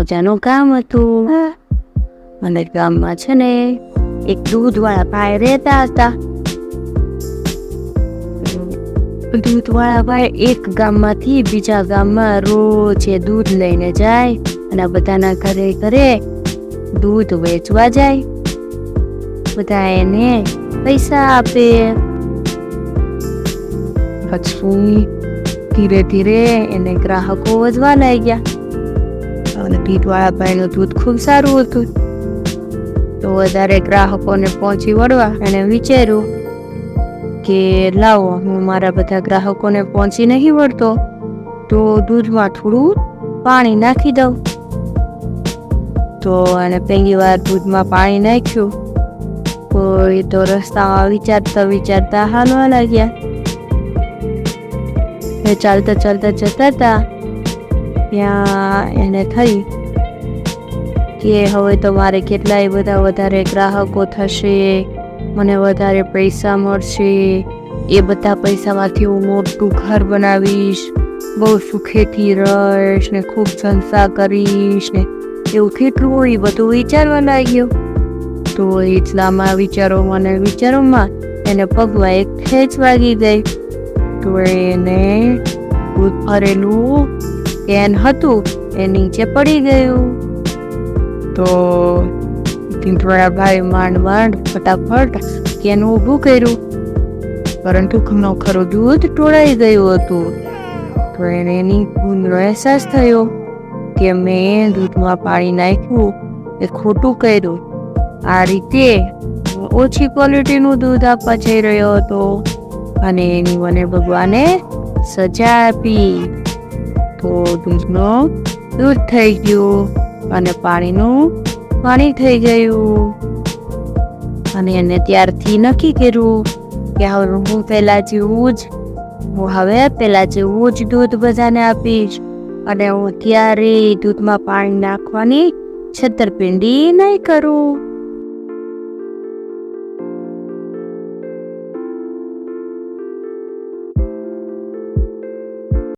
મજાનું ગામ હતું અને ગામમાં છે ને એક દૂધવાળા ભાઈ રહેતા હતા. દૂધવાળા ભાઈ એક ગામમાંથી બીજા ગામમાં રોજ દૂધ લઈને જાય અને બધાના ઘરે ઘરે દૂધ વેચવા જાય. બધા એને પૈસા આપે. પછી ધીરે ધીરે એને ગ્રાહકો વધવા લાગ્યા અને દૂધવાળા ભાઈનું દૂધ ખૂબ સારું હતું. તો વધારે ગ્રાહકોને પહોંચી વળવા એને વિચાર્યું કે લાવો, હું મારા બધા ગ્રાહકોને પહોંચી નહીં વળતો તો દૂધમાં થોડું પાણી નાખી દઉં. તો એને પહેલી વાર દૂધમાં પાણી નાખ્યું. તો એ તો રસ્તામાં વિચારતા વિચારતા હાલવા લાગ્યા. એ ચાલતા ચાલતા જતા હતા ત્યાં એને થઈ કે હવે તો મારે કેટલાય બધા વધારે ગ્રાહકો થશે, મને વધારે પૈસા મળશે, એ બધા પૈસામાંથી હું મોટું ઘર બનાવીશ, બહુ સુખેથી રહીશ ને ખૂબ જલસા કરીશ ને એવું કેટલું એ બધું વિચારવા લાગ્યો. તો એટલામાં વિચારોમાં એને પગમાં એક ખેંચ વાગી ગઈ. તો એને દૂધ ભરેલું કેન હતું એ નીચે પડી ગયું. તો ભાઈ માંડ ફટાફટ કેન ઊભું કર્યું, પરંતુ ઘણો ખરું દૂધ ઢોળાઈ ગયું હતું. તો એને એની ભૂલનો અહેસાસ થયો કે મેં દૂધમાં પાણી નાખ્યું એ ખોટું કર્યું. આ રીતે ઓછી ક્વોલિટીનું દૂધ આપવા જઈ રહ્યો હતો અને એની મને ભગવાને સજા આપી. તો દૂધ થઈ ગયું અને પાણી થઈ ગયું. અને એને ત્યારથી નક્કી કર્યું કે હવે હું પહેલા જેવું જ દૂધ બધાને આપીશ અને હું ત્યારે દૂધમાં પાણી નાખવાની છેતરપિંડી નહીં કરું.